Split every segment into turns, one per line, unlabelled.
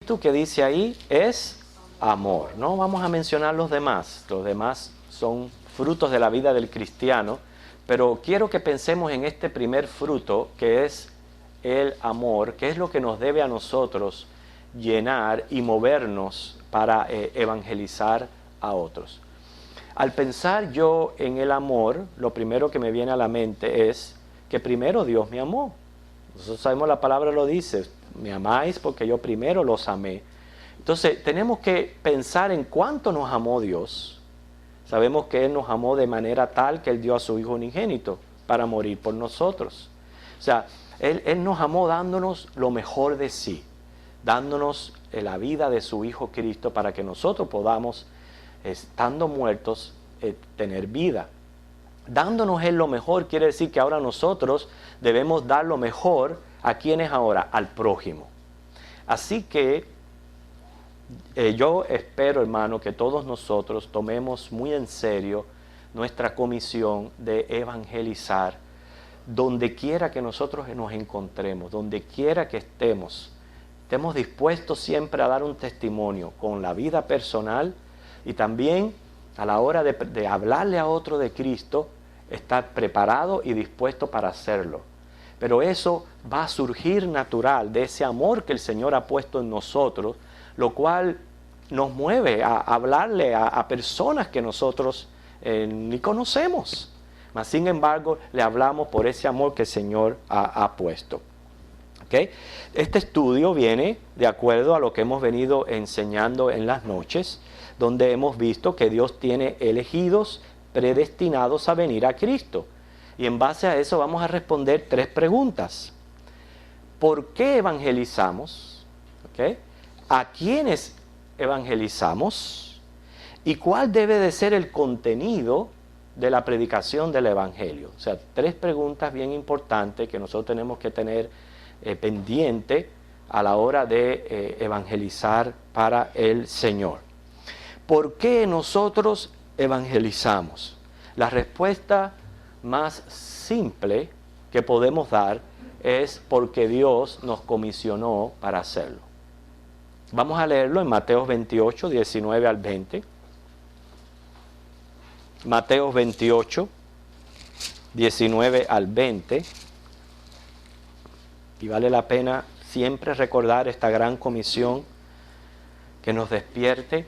que dice ahí es amor. No vamos a mencionar los demás son frutos de la vida del cristiano, pero quiero que pensemos en este primer fruto que es el amor, que es lo que nos debe a nosotros llenar y movernos para evangelizar a otros. Al pensar yo en el amor, lo primero que me viene a la mente es que primero Dios me amó. Nosotros sabemos, la palabra lo dice, me amáis porque yo primero los amé. Entonces tenemos que pensar en cuánto nos amó Dios. Sabemos que Él nos amó de manera tal que Él dio a su Hijo unigénito para morir por nosotros. O sea, Él nos amó dándonos lo mejor de sí, dándonos la vida de su Hijo Cristo para que nosotros podamos, estando muertos, tener vida. Dándonos Él lo mejor quiere decir que ahora nosotros debemos dar lo mejor a quienes ahora, al prójimo. Así que yo espero, hermano, que todos nosotros tomemos muy en serio nuestra comisión de evangelizar donde quiera que nosotros nos encontremos, donde quiera que estemos dispuestos siempre a dar un testimonio con la vida personal y también a la hora de hablarle a otro de Cristo, estar preparado y dispuesto para hacerlo. Pero eso va a surgir natural de ese amor que el Señor ha puesto en nosotros, lo cual nos mueve a hablarle a personas que nosotros ni conocemos. Mas sin embargo, le hablamos por ese amor que el Señor ha puesto. ¿Okay? Este estudio viene de acuerdo a lo que hemos venido enseñando en las noches, donde hemos visto que Dios tiene elegidos, predestinados a venir a Cristo. Y en base a eso vamos a responder 3 preguntas. ¿Por qué evangelizamos? ¿Okay? ¿A quiénes evangelizamos? ¿Y cuál debe de ser el contenido de la predicación del Evangelio? O sea, 3 preguntas bien importantes que nosotros tenemos que tener pendiente a la hora de evangelizar para el Señor. ¿Por qué nosotros evangelizamos? La respuesta más simple que podemos dar es porque Dios nos comisionó para hacerlo. Vamos a leerlo en Mateo 28, 19 al 20. Mateo 28, 19 al 20. Y vale la pena siempre recordar esta gran comisión que nos despierte,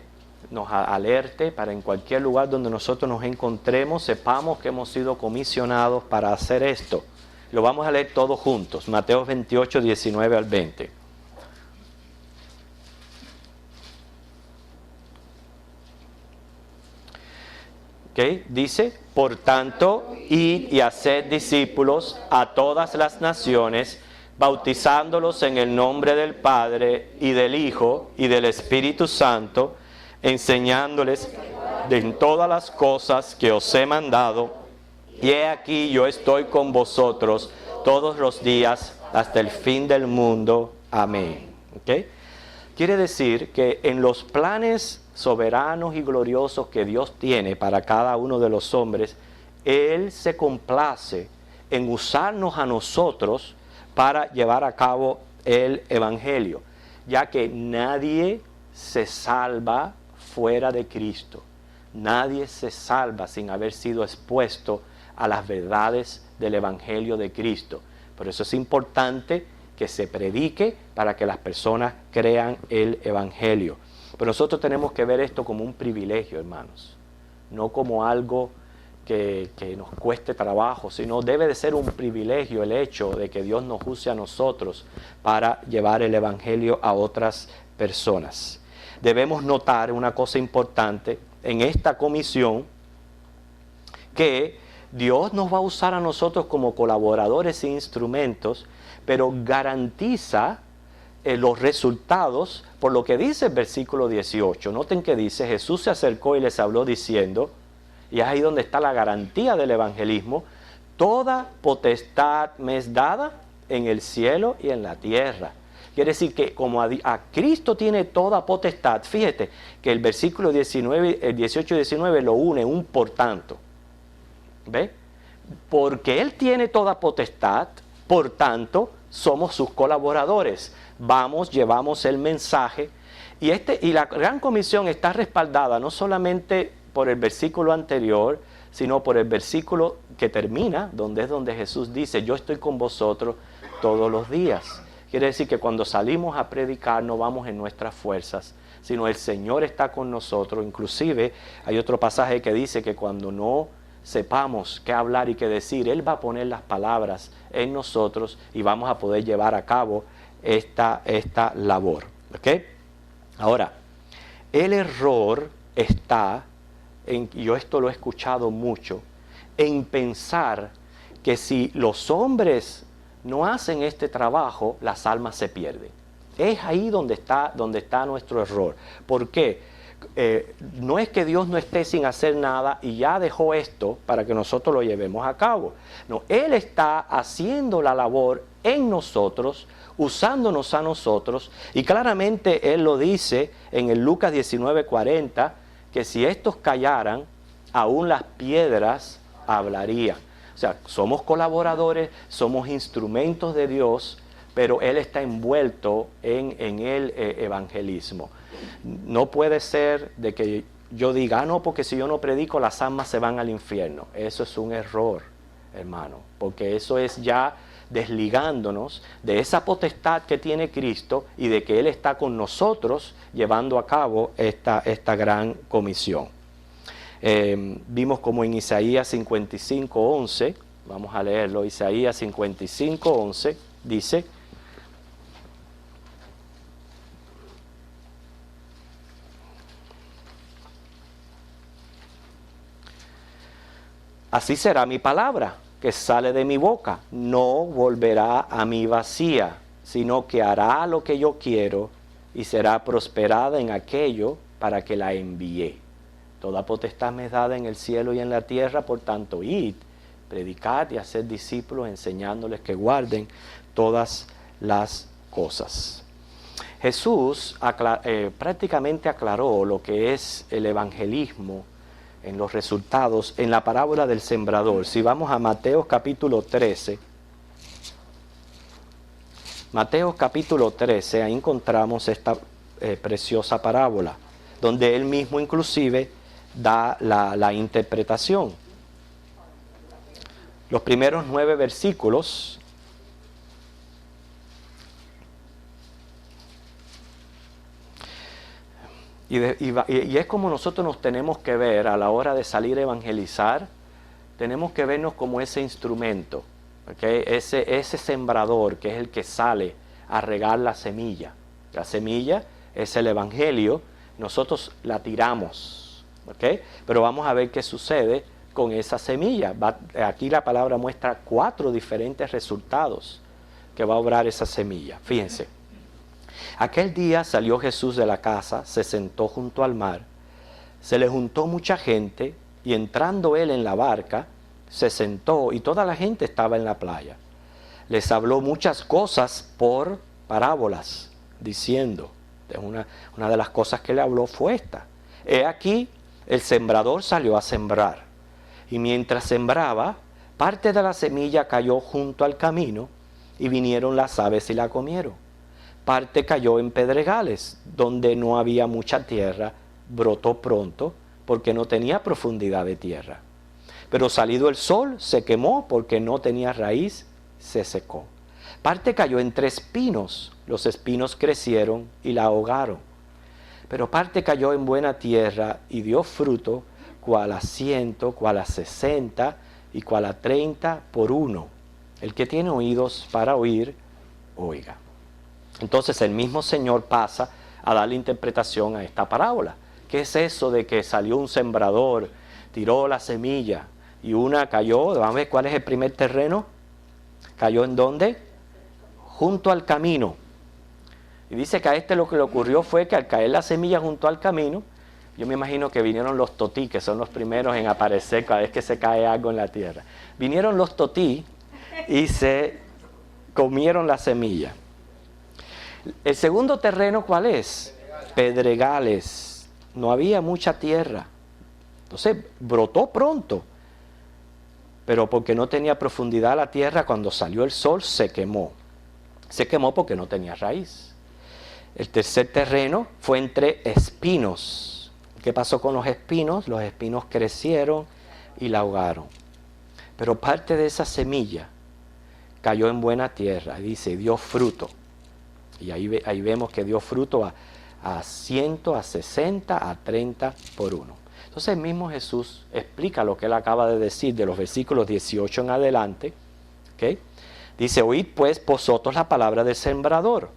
nos alerte para en cualquier lugar donde nosotros nos encontremos, sepamos que hemos sido comisionados para hacer esto. Lo vamos a leer todos juntos, Mateo 28, 19 al 20. ¿Okay? Dice, por tanto, id y haced discípulos a todas las naciones, bautizándolos en el nombre del Padre y del Hijo y del Espíritu Santo, enseñándoles en todas las cosas que os he mandado, y he aquí yo estoy con vosotros todos los días hasta el fin del mundo. Amén. ¿Okay? Quiere decir que en los planes soberanos y gloriosos que Dios tiene para cada uno de los hombres, Él se complace en usarnos a nosotros para llevar a cabo el Evangelio, ya que nadie se salva fuera de Cristo. Nadie se salva sin haber sido expuesto a las verdades del Evangelio de Cristo. Por eso es importante que se predique para que las personas crean el Evangelio. Pero nosotros tenemos que ver esto como un privilegio, hermanos, no como algo que nos cueste trabajo, sino debe de ser un privilegio el hecho de que Dios nos use a nosotros para llevar el Evangelio a otras personas. Debemos notar una cosa importante en esta comisión, que Dios nos va a usar a nosotros como colaboradores e instrumentos, pero garantiza los resultados por lo que dice el versículo 18. Noten que dice, Jesús se acercó y les habló diciendo, y es ahí donde está la garantía del evangelismo, toda potestad me es dada en el cielo y en la tierra. Quiere decir que como a Cristo tiene toda potestad, fíjate que el versículo 19, el 18 y 19 lo une un por tanto. ¿Ve? Porque Él tiene toda potestad, por tanto, somos sus colaboradores. vamos, llevamos el mensaje. Y la Gran Comisión está respaldada no solamente por el versículo anterior, sino por el versículo que termina, donde Jesús dice, yo estoy con vosotros todos los días. Quiere decir que cuando salimos a predicar no vamos en nuestras fuerzas, sino el Señor está con nosotros. Inclusive hay otro pasaje que dice que cuando no sepamos qué hablar y qué decir, Él va a poner las palabras en nosotros y vamos a poder llevar a cabo esta labor. ¿Ok? Ahora, el error está, yo esto lo he escuchado mucho, en pensar que si los hombres no hacen este trabajo, las almas se pierden. Es ahí donde está nuestro error. ¿Por qué? No es que Dios no esté sin hacer nada y ya dejó esto para que nosotros lo llevemos a cabo. No, Él está haciendo la labor en nosotros, usándonos a nosotros, y claramente Él lo dice en el Lucas 19:40, que si estos callaran, aún las piedras hablarían. O sea, somos colaboradores, somos instrumentos de Dios, pero Él está envuelto en el evangelismo. No puede ser de que yo diga, no, porque si yo no predico, las almas se van al infierno. Eso es un error, hermano, porque eso es ya desligándonos de esa potestad que tiene Cristo y de que Él está con nosotros llevando a cabo esta gran comisión. Vimos como en Isaías 55:11, vamos a leerlo, Isaías 55:11 dice, así será mi palabra que sale de mi boca, no volverá a mí vacía, sino que hará lo que yo quiero y será prosperada en aquello para que la envié. Toda potestad me es dada en el cielo y en la tierra, por tanto, id, predicad y haced discípulos, enseñándoles que guarden todas las cosas. Jesús prácticamente aclaró lo que es el evangelismo en los resultados en la parábola del sembrador. Si vamos a Mateo capítulo 13, Mateo capítulo 13, ahí encontramos esta preciosa parábola, donde él mismo inclusive da la interpretación. Los primeros 9 versículos y es como nosotros nos tenemos que ver a la hora de salir a evangelizar. Tenemos que vernos como ese instrumento, ¿okay? Ese sembrador que es el que sale a regar la semilla. La semilla es el evangelio, nosotros la tiramos, ¿okay? Pero vamos a ver qué sucede con esa semilla. Aquí la palabra muestra 4 diferentes resultados que va a obrar esa semilla. Fíjense. Aquel día salió Jesús de la casa, se sentó junto al mar, se le juntó mucha gente y entrando él en la barca, se sentó y toda la gente estaba en la playa. Les habló muchas cosas por parábolas, diciendo, una de las cosas que le habló fue esta: he aquí, el sembrador salió a sembrar, y mientras sembraba, parte de la semilla cayó junto al camino, y vinieron las aves y la comieron. Parte cayó en pedregales, donde no había mucha tierra, brotó pronto, porque no tenía profundidad de tierra. Pero salido el sol, se quemó, porque no tenía raíz, se secó. Parte cayó entre espinos, los espinos crecieron y la ahogaron. Pero parte cayó en buena tierra y dio fruto, cual a 100, cual a 60 y cual a 30 por uno. El que tiene oídos para oír, oiga. Entonces el mismo Señor pasa a darle interpretación a esta parábola. ¿Qué es eso de que salió un sembrador, tiró la semilla y una cayó? Vamos a ver cuál es el primer terreno. ¿Cayó en dónde? Junto al camino. Y dice que a este lo que le ocurrió fue que al caer la semilla junto al camino, yo me imagino que vinieron los totí, que son los primeros en aparecer cada vez que se cae algo en la tierra. Vinieron los totí y se comieron la semilla. El segundo terreno, ¿cuál es? Pedregales. No había mucha tierra. Entonces brotó pronto. Pero porque no tenía profundidad la tierra, cuando salió el sol se quemó. Se quemó porque no tenía raíz. El tercer terreno fue entre espinos. ¿Qué pasó con los espinos? Los espinos crecieron y la ahogaron. Pero parte de esa semilla cayó en buena tierra, dice, dio fruto. Y ahí vemos que dio fruto a 100, a 60, a 30 por uno. Entonces el mismo Jesús explica lo que él acaba de decir de los versículos 18 en adelante. ¿Okay? Dice, oíd pues vosotros la palabra del sembrador.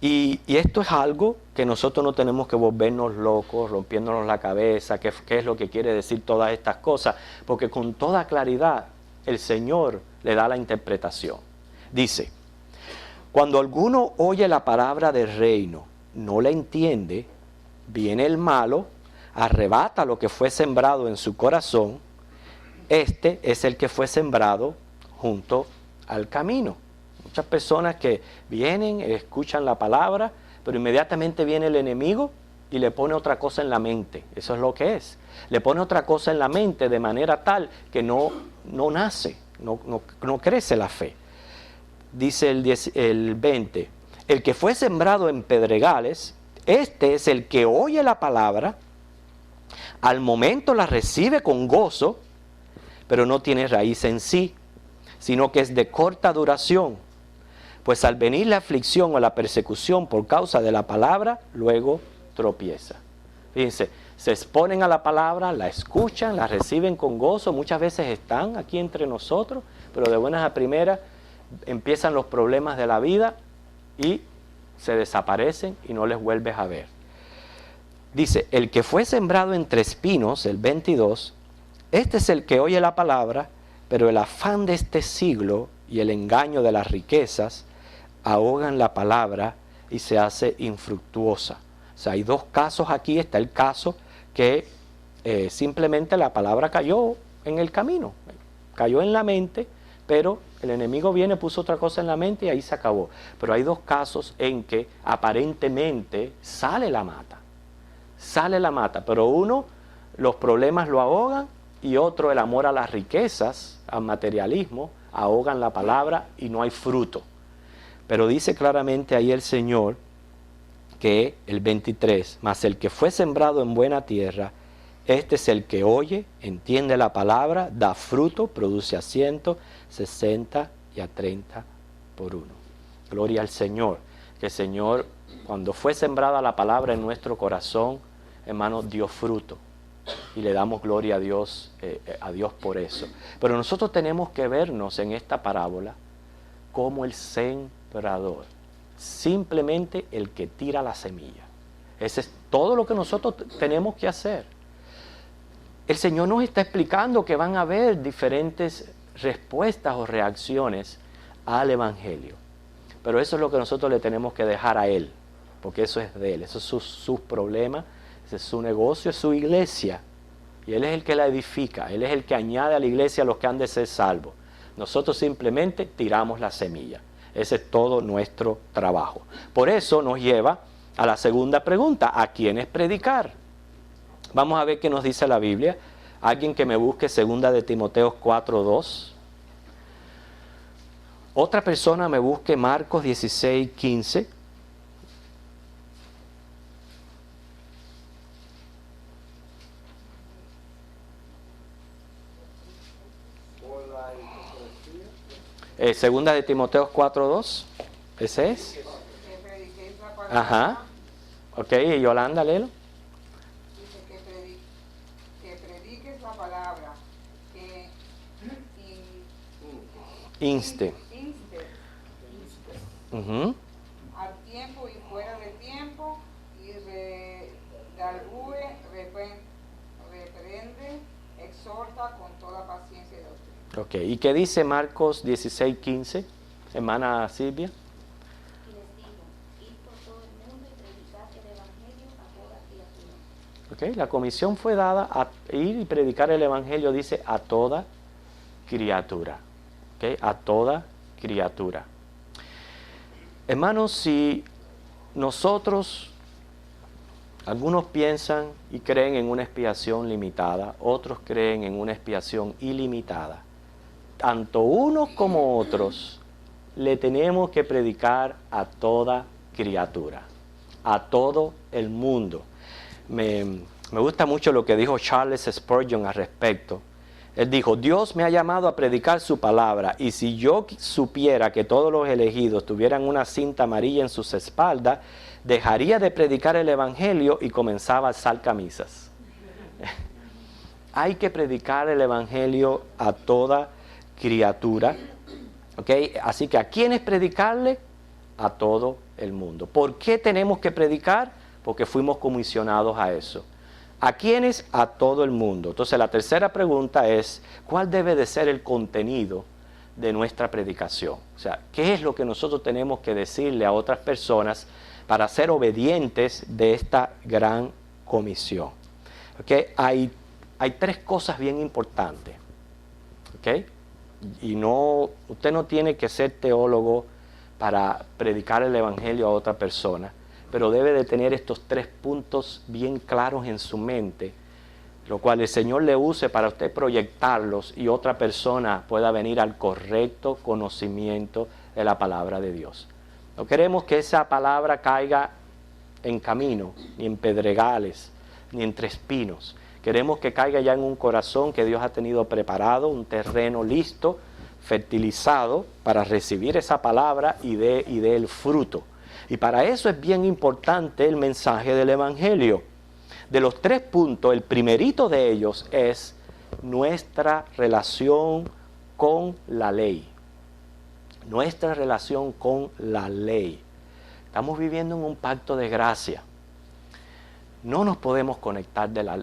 Y esto es algo que nosotros no tenemos que volvernos locos, rompiéndonos la cabeza, qué es lo que quiere decir todas estas cosas, porque con toda claridad el Señor le da la interpretación. Dice, cuando alguno oye la palabra del reino, no la entiende, viene el malo, arrebata lo que fue sembrado en su corazón, este es el que fue sembrado junto al camino. Muchas personas que vienen, escuchan la palabra, pero inmediatamente viene el enemigo y le pone otra cosa en la mente. Eso es lo que es. Le pone otra cosa en la mente de manera tal que no nace, no crece la fe. Dice el 20, el que fue sembrado en pedregales, este es el que oye la palabra, al momento la recibe con gozo, pero no tiene raíz en sí, sino que es de corta duración. Pues al venir la aflicción o la persecución por causa de la palabra, luego tropieza. Fíjense, se exponen a la palabra, la escuchan, la reciben con gozo, muchas veces están aquí entre nosotros, pero de buenas a primeras empiezan los problemas de la vida y se desaparecen y no les vuelves a ver. Dice, el que fue sembrado entre espinos, el 22, este es el que oye la palabra, pero el afán de este siglo y el engaño de las riquezas ahogan la palabra y se hace infructuosa. O sea, hay dos casos aquí. Está el caso que simplemente la palabra cayó en el camino, cayó en la mente, pero el enemigo viene, puso otra cosa en la mente y ahí se acabó. Pero hay dos casos en que aparentemente sale la mata, pero uno, los problemas lo ahogan, y otro, el amor a las riquezas, al materialismo, ahogan la palabra y no hay fruto. Pero dice claramente ahí el Señor que el 23, mas el que fue sembrado en buena tierra, este es el que oye, entiende la palabra, da fruto, produce a 100, 60 y a 30 por uno. Gloria al Señor. Que el Señor, cuando fue sembrada la palabra en nuestro corazón, hermano, dio fruto. Y le damos gloria a Dios por eso. Pero nosotros tenemos que vernos en esta parábola como el sembrador. Simplemente el que tira la semilla. Ese es todo lo que nosotros tenemos que hacer. El Señor nos está explicando que van a haber diferentes respuestas o reacciones al Evangelio. Pero eso es lo que nosotros le tenemos que dejar a Él. Porque eso es de Él. Esos son sus problemas. Ese es su negocio, es su iglesia. Y Él es el que la edifica. Él es el que añade a la iglesia a los que han de ser salvos. Nosotros simplemente tiramos la semilla. Ese es todo nuestro trabajo. Por eso nos lleva a la segunda pregunta. ¿A quién es predicar? Vamos a ver qué nos dice la Biblia. Alguien que me busque 2 de Timoteo 4:2. Otra persona me busque Marcos 16:15. Segunda de Timoteo 4:2. ¿Ese es? Ajá. Ok, y Yolanda, léelo.
Dice que prediques la palabra, que
Inste.
Al tiempo y fuera de tiempo, y redargüe, reprende, exhorta con toda paciencia y doctrina.
Ok, ¿y qué dice Marcos 16:15, hermana Silvia? Okay, la comisión fue dada a ir y predicar el Evangelio, dice, a toda criatura. Okay, a toda criatura. Hermanos, si nosotros, algunos piensan y creen en una expiación limitada, otros creen en una expiación ilimitada. Tanto unos como otros le tenemos que predicar a toda criatura, a todo el mundo. Me gusta mucho lo que dijo Charles Spurgeon al respecto. Él dijo, Dios me ha llamado a predicar su palabra, y si yo supiera que todos los elegidos tuvieran una cinta amarilla en sus espaldas, dejaría de predicar el evangelio y comenzaba a alzar camisas. Hay que predicar el evangelio a toda criatura. ¿Okay? Así que ¿a quién es predicarle? A todo el mundo. ¿Por qué tenemos que predicar? Porque fuimos comisionados a eso. ¿A quiénes? A todo el mundo. Entonces la tercera pregunta es, ¿cuál debe de ser el contenido de nuestra predicación? O sea, ¿qué es lo que nosotros tenemos que decirle a otras personas para ser obedientes de esta gran comisión? ¿Okay? Hay tres cosas bien importantes. ¿Okay? Y usted no tiene que ser teólogo para predicar el evangelio a otra persona, pero debe de tener estos tres puntos bien claros en su mente, lo cual el Señor le use para usted proyectarlos y otra persona pueda venir al correcto conocimiento de la palabra de Dios. No queremos que esa palabra caiga en camino, ni en pedregales, ni entre espinos. Queremos que caiga ya en un corazón que Dios ha tenido preparado, un terreno listo, fertilizado para recibir esa palabra y dé el fruto. Y para eso es bien importante el mensaje del evangelio. De los tres puntos, el primerito de ellos es nuestra relación con la ley. Nuestra relación con la ley. Estamos viviendo en un pacto de gracia. No nos podemos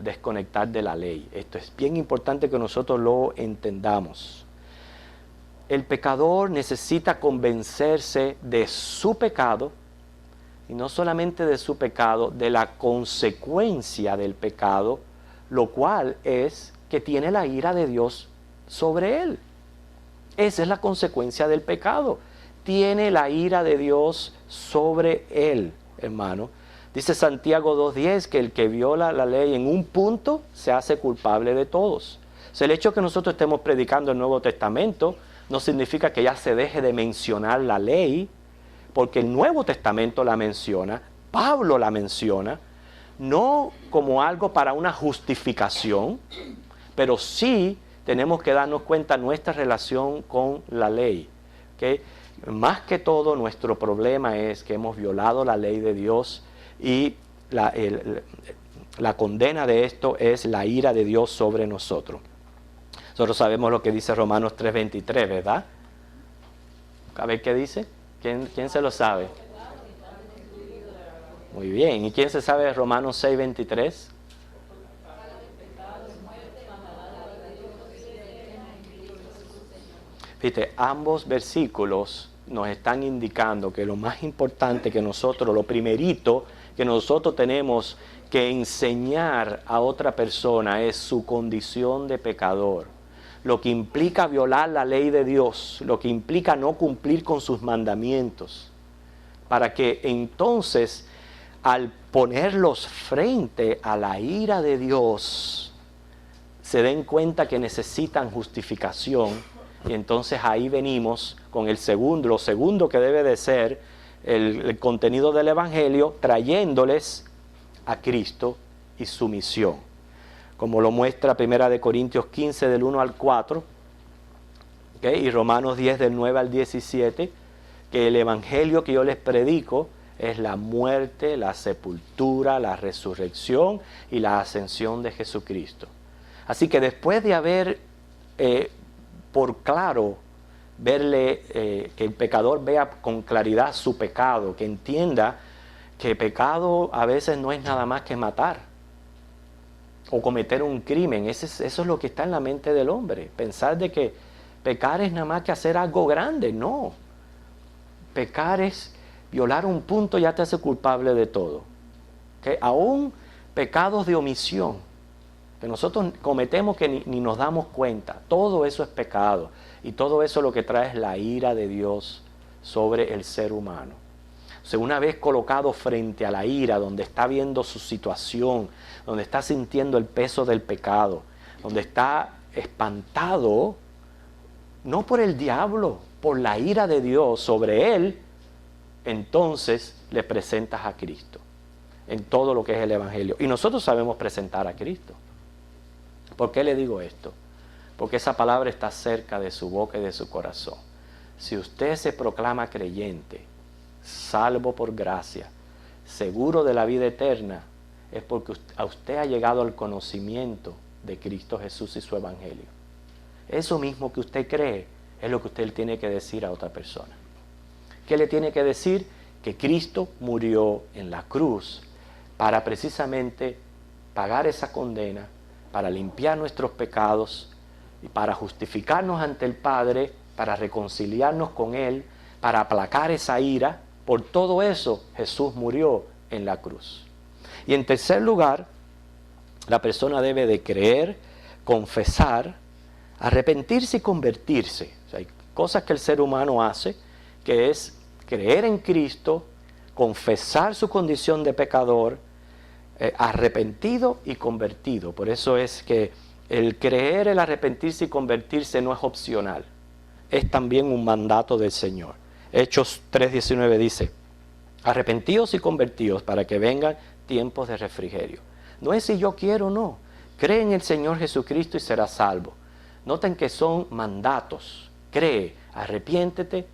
desconectar de la ley. Esto es bien importante que nosotros lo entendamos. El pecador necesita convencerse de su pecado, y no solamente de su pecado, de la consecuencia del pecado, lo cual es que tiene la ira de Dios sobre él. Esa es la consecuencia del pecado. Tiene la ira de Dios sobre él, hermano. Dice Santiago 2:10 que el que viola la ley en un punto se hace culpable de todos. O sea, el hecho de que nosotros estemos predicando el Nuevo Testamento no significa que ya se deje de mencionar la ley, porque el Nuevo Testamento la menciona, Pablo la menciona, no como algo para una justificación, pero sí tenemos que darnos cuenta de nuestra relación con la ley. ¿Okay? Más que todo, nuestro problema es que hemos violado la ley de Dios y la condena de esto es la ira de Dios sobre nosotros. Nosotros sabemos lo que dice Romanos 3:23, ¿verdad? A ver qué dice. ¿Quién se lo sabe? Muy bien. ¿Y quién se sabe Romanos 6:23? Fíjate, ambos versículos nos están indicando que lo más importante que nosotros, lo primerito que nosotros tenemos que enseñar a otra persona es su condición de pecador. Lo que implica violar la ley de Dios, lo que implica no cumplir con sus mandamientos, para que entonces al ponerlos frente a la ira de Dios, se den cuenta que necesitan justificación, y entonces ahí venimos con lo segundo que debe de ser el contenido del Evangelio, trayéndoles a Cristo y su misión. Como lo muestra 1 Corintios 15 del 1 al 4, ¿okay? Y Romanos 10 del 9 al 17, que el evangelio que yo les predico es la muerte, la sepultura, la resurrección y la ascensión de Jesucristo. Así que después de haber por claro verle, que el pecador vea con claridad su pecado, que entienda que pecado a veces no es nada más que matar o cometer un crimen. Eso es lo que está en la mente del hombre. Pensar de que pecar es nada más que hacer algo grande. No. Pecar es violar un punto, ya te hace culpable de todo. ¿Okay? Aún pecados de omisión que nosotros cometemos que ni nos damos cuenta. Todo eso es pecado. Y todo eso lo que trae es la ira de Dios sobre el ser humano. O sea, una vez colocado frente a la ira, donde está viendo su situación, donde está sintiendo el peso del pecado, donde está espantado, no por el diablo, por la ira de Dios sobre él, entonces le presentas a Cristo en todo lo que es el Evangelio. Y nosotros sabemos presentar a Cristo. ¿Por qué le digo esto? Porque esa palabra está cerca de su boca y de su corazón. Si usted se proclama creyente, salvo por gracia, seguro de la vida eterna, es porque a usted ha llegado al conocimiento de Cristo Jesús y su Evangelio. Eso mismo que usted cree es lo que usted tiene que decir a otra persona. ¿Qué le tiene que decir? Que Cristo murió en la cruz para precisamente pagar esa condena, para limpiar nuestros pecados y para justificarnos ante el Padre, para reconciliarnos con Él, para aplacar esa ira. Por todo eso Jesús murió en la cruz. Y en tercer lugar, la persona debe de creer, confesar, arrepentirse y convertirse. O sea, hay cosas que el ser humano hace, que es creer en Cristo, confesar su condición de pecador, arrepentido y convertido. Por eso es que el creer, el arrepentirse y convertirse no es opcional. Es también un mandato del Señor. Hechos 3:19 dice: arrepentíos y convertíos para que vengan tiempos de refrigerio. No es si yo quiero o no. Cree en el Señor Jesucristo y serás salvo. Noten que son mandatos. Cree, arrepiéntete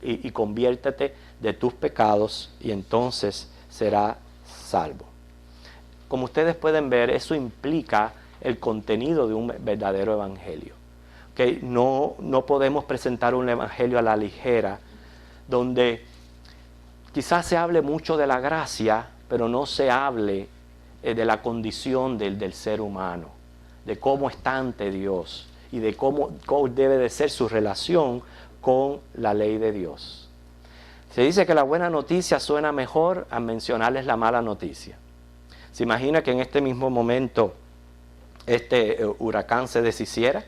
y conviértete de tus pecados y entonces será salvo. Como ustedes pueden ver, eso implica el contenido de un verdadero evangelio. ¿Okay? No podemos presentar un evangelio a la ligera, donde quizás se hable mucho de la gracia, pero no se hable de la condición del ser humano, de cómo está ante Dios y de cómo debe de ser su relación con la ley de Dios. Se dice que la buena noticia suena mejor al mencionarles la mala noticia. ¿Se imagina que en este mismo momento este huracán se deshiciera?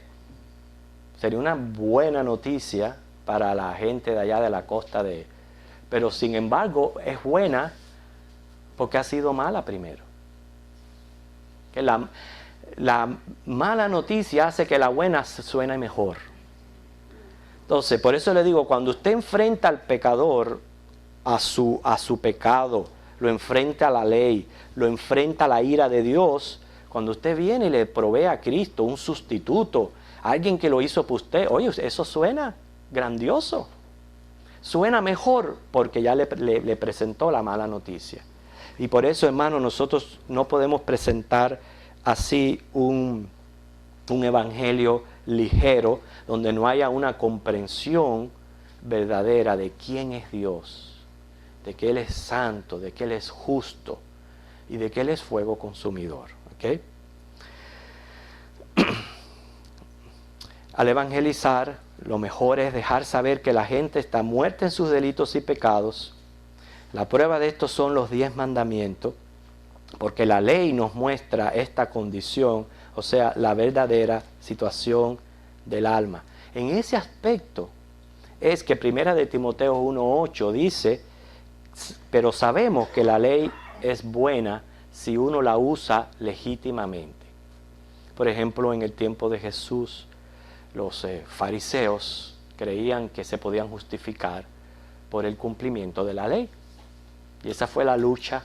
Sería una buena noticia para la gente de allá de la costa pero sin embargo es buena porque ha sido mala primero. Que la mala noticia hace que la buena suene mejor. Entonces, por eso le digo, cuando usted enfrenta al pecador a su pecado, lo enfrenta a la ley, lo enfrenta a la ira de Dios, cuando usted viene y le provee a Cristo un sustituto, alguien que lo hizo por usted, oye, eso suena grandioso. Suena mejor porque ya le presentó la mala noticia. Y por eso, hermano, nosotros no podemos presentar así un evangelio ligero, donde no haya una comprensión verdadera de quién es Dios, de que Él es santo, de que Él es justo y de que Él es fuego consumidor. ¿Okay? Al evangelizar, lo mejor es dejar saber que la gente está muerta en sus delitos y pecados. La prueba de esto son los 10 mandamientos, porque la ley nos muestra esta condición, o sea, la verdadera situación del alma. En ese aspecto es que 1 de Timoteo 1:8 dice: pero sabemos que la ley es buena si uno la usa legítimamente. Por ejemplo, en el tiempo de Jesús, los fariseos creían que se podían justificar por el cumplimiento de la ley. Y esa fue la lucha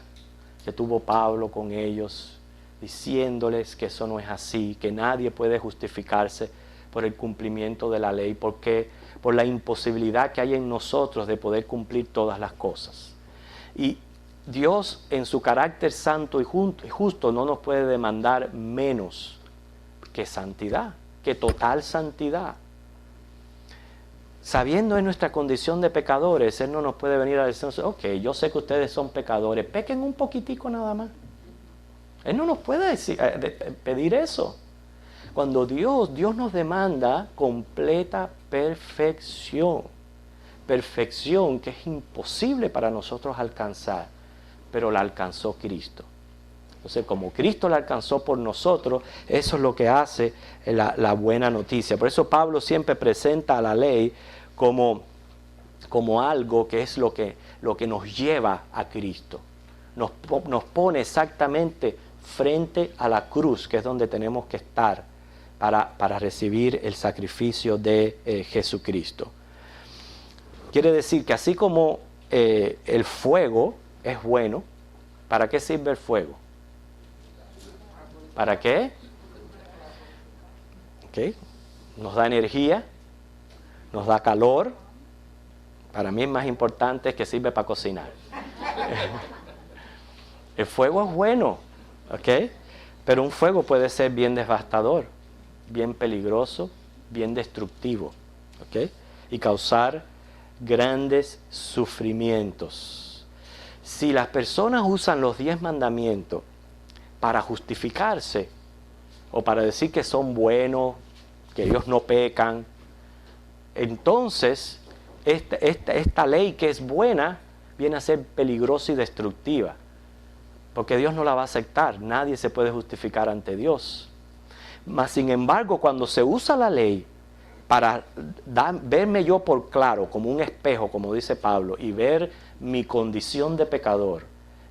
que tuvo Pablo con ellos, diciéndoles que eso no es así, que nadie puede justificarse por el cumplimiento de la ley, porque por la imposibilidad que hay en nosotros de poder cumplir todas las cosas. Y Dios, en su carácter santo y justo, no nos puede demandar menos que santidad, que total santidad. Sabiendo en nuestra condición de pecadores, Él no nos puede venir a decir: ok, yo sé que ustedes son pecadores, pequen un poquitico nada más. Él no nos puede pedir eso. Cuando Dios nos demanda completa perfección, perfección que es imposible para nosotros alcanzar, pero la alcanzó Cristo. Entonces, como Cristo la alcanzó por nosotros, eso es lo que hace la buena noticia. Por eso Pablo siempre presenta a la ley como algo que es lo que nos lleva a Cristo. Nos pone exactamente frente a la cruz, que es donde tenemos que estar para recibir el sacrificio de Jesucristo. Quiere decir que así como el fuego es bueno, ¿para qué sirve el fuego? ¿Para qué? ¿Okay? Nos da energía, nos da calor. Para mí es más importante que sirve para cocinar. El fuego es bueno, ¿ok? Pero un fuego puede ser bien devastador, bien peligroso, bien destructivo, ¿ok? Y causar grandes sufrimientos. Si las personas usan los 10 mandamientos para justificarse o para decir que son buenos, que ellos no pecan, entonces esta ley que es buena viene a ser peligrosa y destructiva, porque Dios no la va a aceptar. Nadie se puede justificar ante Dios. Mas sin embargo, cuando se usa la ley para verme yo por claro, como un espejo, como dice Pablo, y ver mi condición de pecador,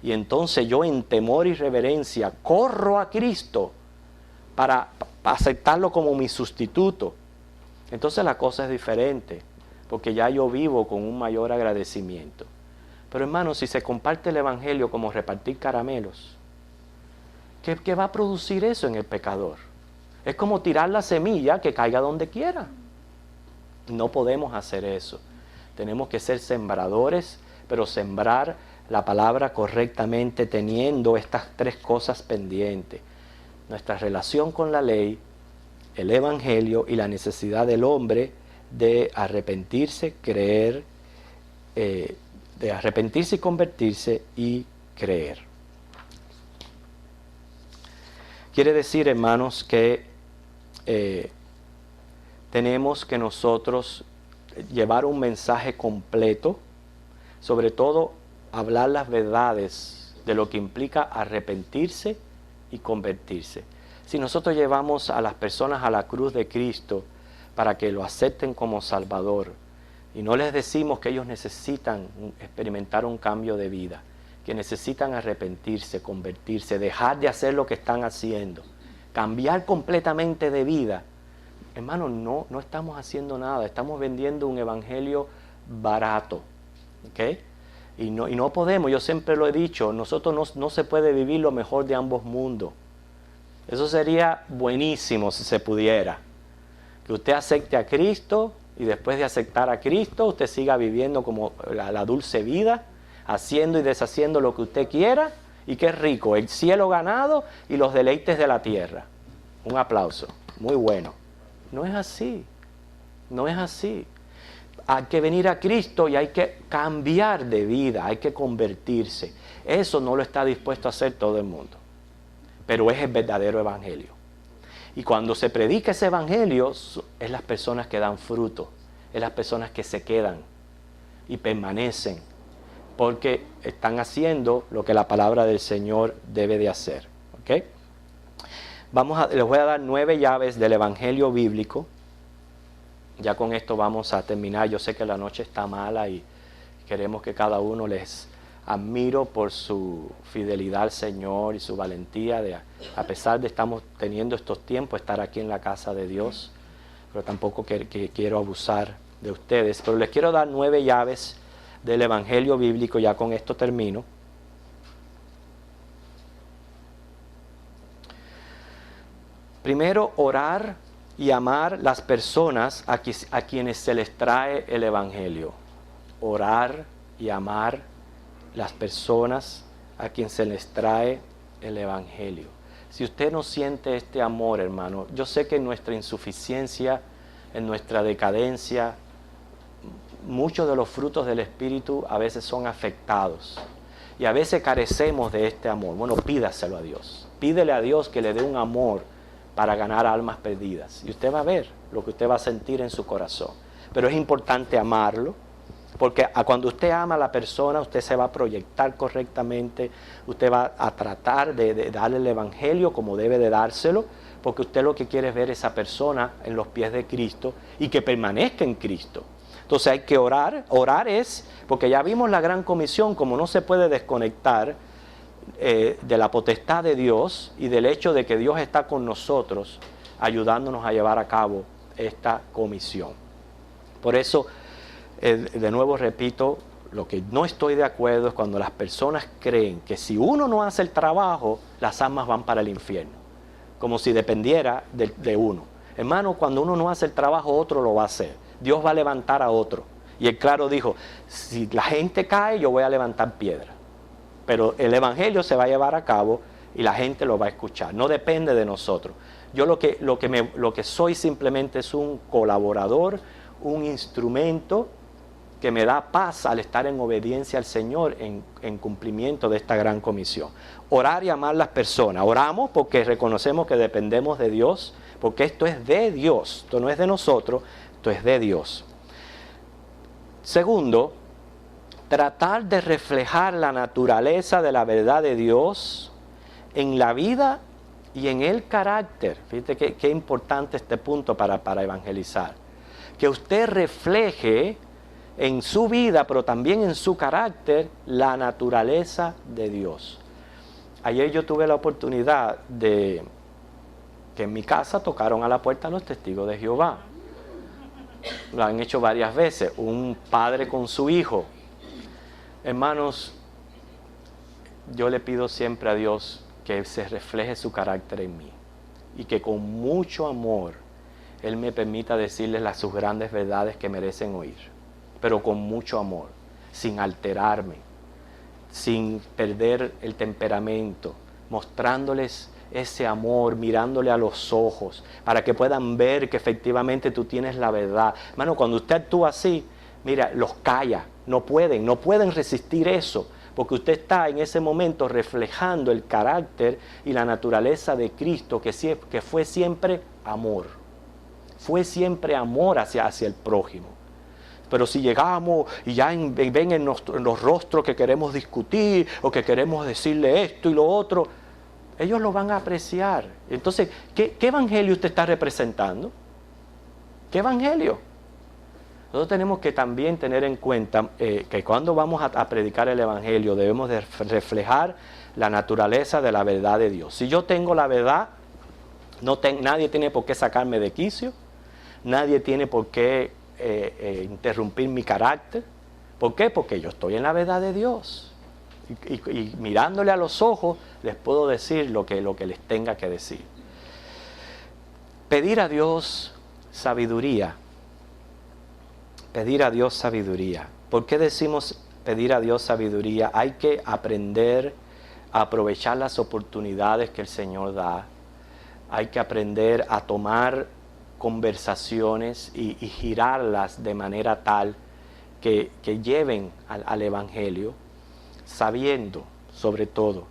y entonces yo en temor y reverencia corro a Cristo para aceptarlo como mi sustituto, entonces la cosa es diferente, porque ya yo vivo con un mayor agradecimiento. Pero hermanos, si se comparte el Evangelio como repartir caramelos, ¿qué va a producir eso en el pecador? Es como tirar la semilla que caiga donde quiera. No podemos hacer eso. Tenemos que ser sembradores, pero sembrar la palabra correctamente, teniendo estas 3 cosas pendientes: nuestra relación con la ley, el Evangelio y la necesidad del hombre de arrepentirse, creer, de arrepentirse y convertirse y creer. Quiere decir, hermanos, que tenemos que nosotros llevar un mensaje completo, sobre todo hablar las verdades de lo que implica arrepentirse y convertirse. Si nosotros llevamos a las personas a la cruz de Cristo para que lo acepten como Salvador, y no les decimos que ellos necesitan experimentar un cambio de vida, que necesitan arrepentirse, convertirse, dejar de hacer lo que están haciendo, cambiar completamente de vida, hermanos, no estamos haciendo nada. Estamos vendiendo un evangelio barato, ¿ok? Y no podemos, yo siempre lo he dicho, nosotros no se puede vivir lo mejor de ambos mundos. Eso sería buenísimo si se pudiera. Que usted acepte a Cristo y después de aceptar a Cristo, usted siga viviendo como la dulce vida, haciendo y deshaciendo lo que usted quiera, y qué rico, el cielo ganado y los deleites de la tierra. Un aplauso, muy bueno. No es así, no es así. Hay que venir a Cristo y hay que cambiar de vida, hay que convertirse. Eso no lo está dispuesto a hacer todo el mundo, pero es el verdadero evangelio. Y cuando se predica ese evangelio, es las personas que dan fruto, es las personas que se quedan y permanecen, porque están haciendo lo que la palabra del Señor debe de hacer. ¿Ok? Les voy a dar 9 llaves del evangelio bíblico. Ya con esto vamos a terminar. Yo sé que la noche está mala y queremos que cada uno les admiro por su fidelidad al Señor y su valentía de, a pesar de estamos teniendo estos tiempos, estar aquí en la casa de Dios. Pero tampoco que quiero abusar de ustedes. Pero les quiero dar 9 llaves del evangelio bíblico. Ya con esto termino. Primero, orar y amar las personas a quienes se les trae el evangelio. Orar y amar las personas a quienes se les trae el evangelio. Si usted no siente este amor, hermano, yo sé que en nuestra insuficiencia, en nuestra decadencia, muchos de los frutos del Espíritu a veces son afectados. Y a veces carecemos de este amor. Bueno, pídaselo a Dios. Pídele a Dios que le dé un amor para ganar almas perdidas. Y usted va a ver lo que usted va a sentir en su corazón. Pero es importante amarlo, porque cuando usted ama a la persona, usted se va a proyectar correctamente, usted va a tratar de darle el evangelio como debe de dárselo, porque usted lo que quiere es ver a esa persona en los pies de Cristo y que permanezca en Cristo. Entonces hay que orar. Orar es, porque ya vimos la gran comisión, como no se puede desconectar de la potestad de Dios y del hecho de que Dios está con nosotros ayudándonos a llevar a cabo esta comisión. Por eso de nuevo repito, lo que no estoy de acuerdo es cuando las personas creen que si uno no hace el trabajo, las almas van para el infierno, como si dependiera de uno. Hermano, cuando uno no hace el trabajo, otro lo va a hacer. Dios va a levantar a otro. Y él claro dijo, si la gente cae, yo voy a levantar piedra. Pero el evangelio se va a llevar a cabo y la gente lo va a escuchar. No depende de nosotros. Yo lo que soy simplemente es un colaborador, un instrumento que me da paz al estar en obediencia al Señor en cumplimiento de esta gran comisión. Orar y amar las personas. Oramos porque reconocemos que dependemos de Dios, porque esto es de Dios, esto no es de nosotros, esto es de Dios. Segundo, tratar de reflejar la naturaleza de la verdad de Dios en la vida y en el carácter. Fíjate qué importante este punto para evangelizar. Que usted refleje en su vida, pero también en su carácter, la naturaleza de Dios. Ayer yo tuve la oportunidad de que en mi casa tocaron a la puerta los testigos de Jehová. Lo han hecho varias veces, un padre con su hijo. Hermanos, yo le pido siempre a Dios que se refleje su carácter en mí y que con mucho amor Él me permita decirles sus grandes verdades que merecen oír, pero con mucho amor, sin alterarme, sin perder el temperamento, mostrándoles ese amor, mirándole a los ojos, para que puedan ver que efectivamente tú tienes la verdad. Hermano, cuando usted actúa así, mira, los calla, no pueden resistir eso, porque usted está en ese momento reflejando el carácter y la naturaleza de Cristo, que fue siempre amor, fue siempre amor hacia el prójimo. Pero si llegamos y ya ven en los rostros que queremos discutir o que queremos decirle esto y lo otro, ellos lo van a apreciar. Entonces, ¿qué evangelio usted está representando? ¿Qué evangelio? Nosotros tenemos que también tener en cuenta que cuando vamos a predicar el evangelio debemos de reflejar la naturaleza de la verdad de Dios. Si yo tengo la verdad, nadie tiene por qué sacarme de quicio, nadie tiene por qué interrumpir mi carácter. ¿Por qué? Porque yo estoy en la verdad de Dios. Y mirándole a los ojos les puedo decir lo que les tenga que decir. Pedir a Dios sabiduría. Pedir a Dios sabiduría. ¿Por qué decimos pedir a Dios sabiduría? Hay que aprender a aprovechar las oportunidades que el Señor da. Hay que aprender a tomar conversaciones y girarlas de manera tal que lleven al Evangelio, sabiendo, sobre todo,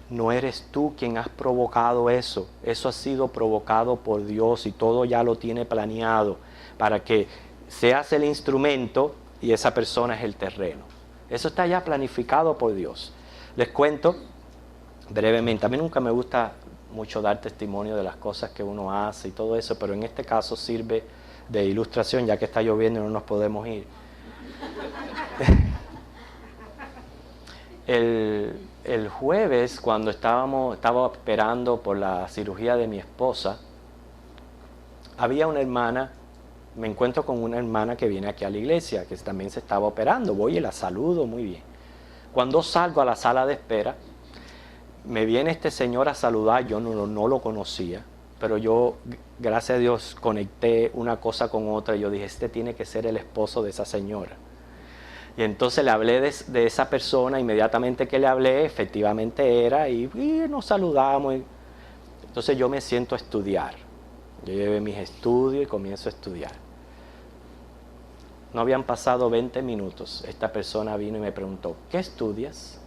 no eres tú quien has provocado eso. Eso ha sido provocado por Dios y todo ya lo tiene planeado para que seas el instrumento y esa persona es el terreno. Eso está ya planificado por Dios. Les cuento brevemente. A mí nunca me gusta mucho dar testimonio de las cosas que uno hace y todo eso, pero en este caso sirve de ilustración, ya que está lloviendo y no nos podemos ir. El jueves, cuando estaba esperando por la cirugía de mi esposa, había una hermana, me encuentro con una hermana que viene aquí a la iglesia, que también se estaba operando. Voy y la saludo muy bien. Cuando salgo a la sala de espera, me viene este señor a saludar. Yo no lo conocía, pero yo, gracias a Dios, conecté una cosa con otra. Yo dije, este tiene que ser el esposo de esa señora. Y entonces le hablé de esa persona. Inmediatamente que le hablé, efectivamente era, y nos saludamos. Entonces yo me siento a estudiar. Yo llevé mis estudios y comienzo a estudiar. No habían pasado 20 minutos. Esta persona vino y me preguntó, ¿qué estudias?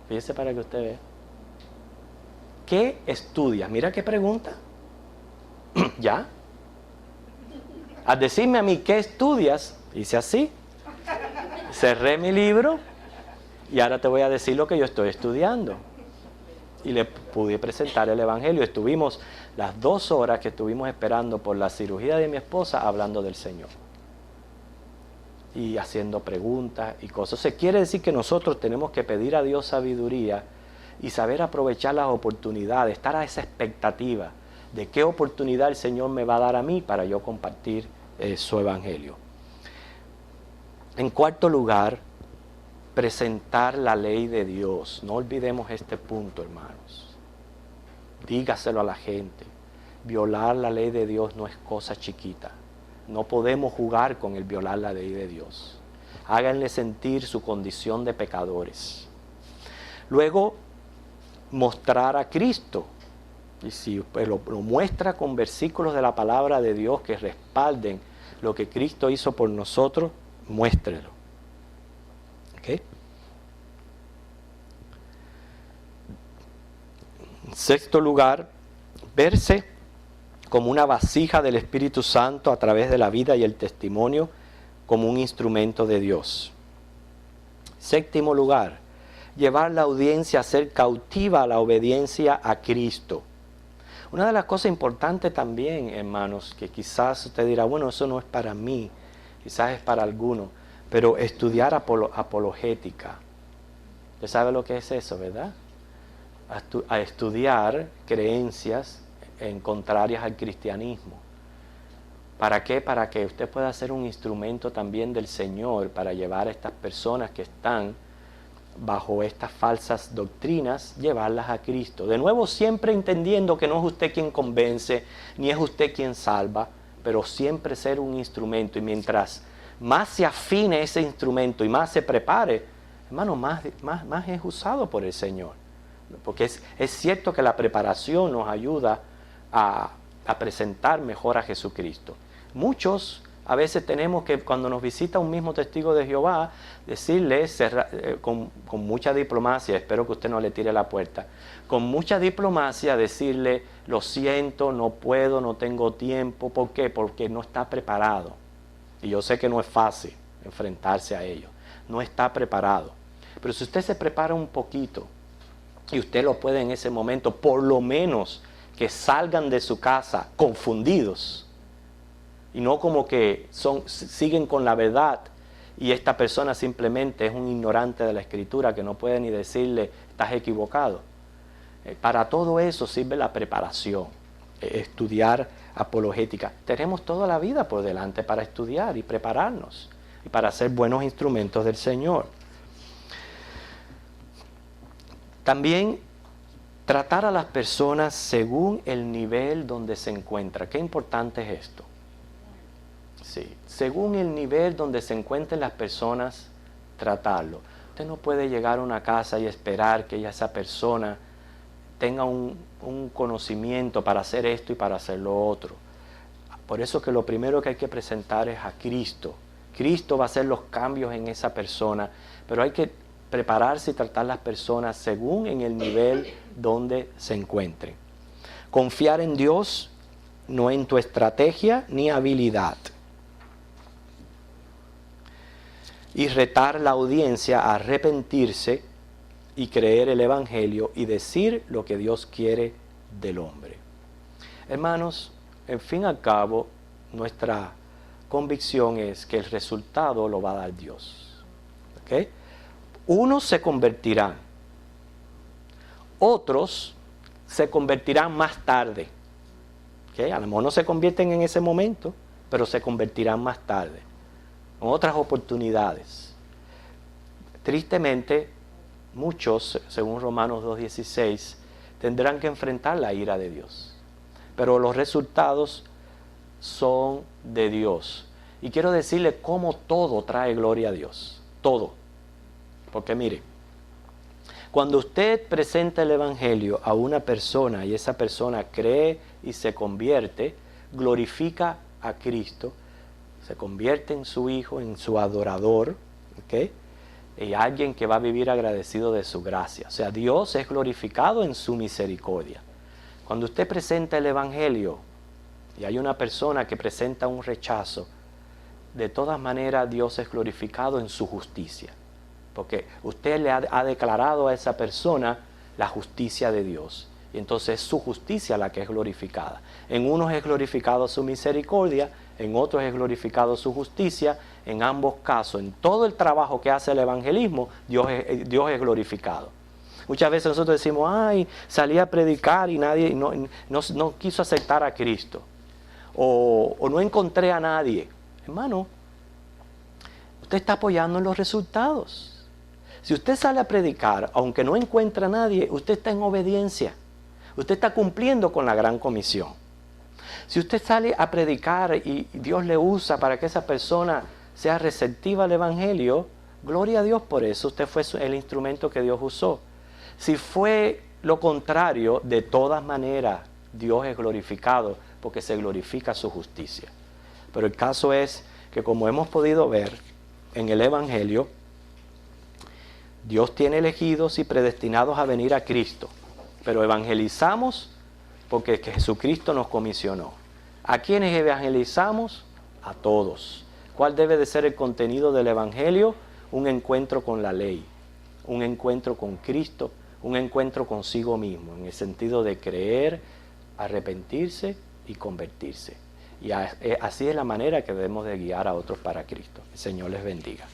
Fíjese para que usted vea. ¿Qué estudias? Mira qué pregunta. ¿Ya? Al decirme a mí, ¿qué estudias? Hice así. Cerré mi libro y ahora te voy a decir lo que yo estoy estudiando. Y le pude presentar el evangelio. Estuvimos las 2 horas que estuvimos esperando por la cirugía de mi esposa hablando del Señor. Y haciendo preguntas y cosas. Se quiere decir que nosotros tenemos que pedir a Dios sabiduría y saber aprovechar las oportunidades, estar a esa expectativa de qué oportunidad el Señor me va a dar a mí para yo compartir su evangelio. En cuarto lugar, presentar la ley de Dios. No olvidemos este punto, hermanos. Dígaselo a la gente. Violar la ley de Dios no es cosa chiquita. No podemos jugar con el violar la ley de Dios. Háganle sentir su condición de pecadores. Luego, mostrar a Cristo. Y si lo muestra con versículos de la palabra de Dios que respalden lo que Cristo hizo por nosotros, muéstrelo. ¿Ok? En sexto lugar, verse como una vasija del Espíritu Santo a través de la vida y el testimonio, como un instrumento de Dios. Séptimo lugar, llevar la audiencia a ser cautiva a la obediencia a Cristo. Una de las cosas importantes también, hermanos, que quizás usted dirá, bueno, eso no es para mí, quizás es para alguno, pero estudiar apologética. ¿Usted sabe lo que es eso, verdad? A estudiar creencias contrarias al cristianismo. ¿Para qué? Para que usted pueda ser un instrumento también del Señor para llevar a estas personas que están bajo estas falsas doctrinas, llevarlas a Cristo. De nuevo, siempre entendiendo que no es usted quien convence, ni es usted quien salva, pero siempre ser un instrumento. Y mientras más se afine ese instrumento y más se prepare, hermano, más es usado por el Señor. Porque es cierto que la preparación nos ayuda a presentar mejor a Jesucristo. Muchos a veces tenemos que, cuando nos visita un mismo testigo de Jehová, decirle con mucha diplomacia, espero que usted no le tire la puerta, con mucha diplomacia decirle, lo siento, no puedo, no tengo tiempo. ¿Por qué? Porque no está preparado. Y yo sé que no es fácil enfrentarse a ello. No está preparado. Pero si usted se prepara un poquito, y usted lo puede en ese momento, por lo menos que salgan de su casa confundidos, y no como que siguen con la verdad y esta persona simplemente es un ignorante de la Escritura que no puede ni decirle, estás equivocado. Para todo eso sirve la preparación, estudiar apologética. Tenemos toda la vida por delante para estudiar y prepararnos y para ser buenos instrumentos del Señor. También tratar a las personas según el nivel donde se encuentra. Qué importante es esto. Sí, según el nivel donde se encuentren las personas, tratarlo. Usted no puede llegar a una casa y esperar que esa persona tenga un conocimiento para hacer esto y para hacer lo otro. Por eso que lo primero que hay que presentar es a Cristo. Cristo va a hacer los cambios en esa persona, pero hay que prepararse y tratar las personas según en el nivel donde se encuentren. Confiar en Dios, no en tu estrategia ni habilidad. Y retar la audiencia a arrepentirse y creer el Evangelio y decir lo que Dios quiere del hombre. Hermanos, en fin y al cabo, nuestra convicción es que el resultado lo va a dar Dios. ¿Okay? Unos se convertirán, otros se convertirán más tarde. ¿Okay? A lo mejor no se convierten en ese momento, pero se convertirán más tarde, en otras oportunidades. Tristemente, muchos, según Romanos 2:16, tendrán que enfrentar la ira de Dios. Pero los resultados son de Dios. Y quiero decirle cómo todo trae gloria a Dios. Todo. Porque mire, cuando usted presenta el Evangelio a una persona y esa persona cree y se convierte, glorifica a Cristo, se convierte en su hijo, en su adorador, ¿ok? Y alguien que va a vivir agradecido de su gracia. O sea, Dios es glorificado en su misericordia. Cuando usted presenta el Evangelio y hay una persona que presenta un rechazo, de todas maneras Dios es glorificado en su justicia. Porque usted le ha declarado a esa persona la justicia de Dios. Y entonces es su justicia la que es glorificada. En unos es glorificado su misericordia, en otros es glorificado su justicia. En ambos casos, en todo el trabajo que hace el evangelismo, Dios es glorificado. Muchas veces nosotros decimos, ay, salí a predicar y nadie no quiso aceptar a Cristo. O no encontré a nadie. Hermano, usted está apoyando en los resultados. Si usted sale a predicar, aunque no encuentra a nadie, usted está en obediencia. Usted está cumpliendo con la gran comisión. Si usted sale a predicar y Dios le usa para que esa persona sea receptiva al Evangelio, gloria a Dios por eso. Usted fue el instrumento que Dios usó. Si fue lo contrario, de todas maneras, Dios es glorificado porque se glorifica su justicia. Pero el caso es que, como hemos podido ver en el Evangelio, Dios tiene elegidos y predestinados a venir a Cristo, pero evangelizamos porque Jesucristo nos comisionó. ¿A quiénes evangelizamos? A todos. ¿Cuál debe de ser el contenido del Evangelio? Un encuentro con la ley, un encuentro con Cristo, un encuentro consigo mismo, en el sentido de creer, arrepentirse y convertirse. Y así es la manera que debemos de guiar a otros para Cristo. El Señor les bendiga.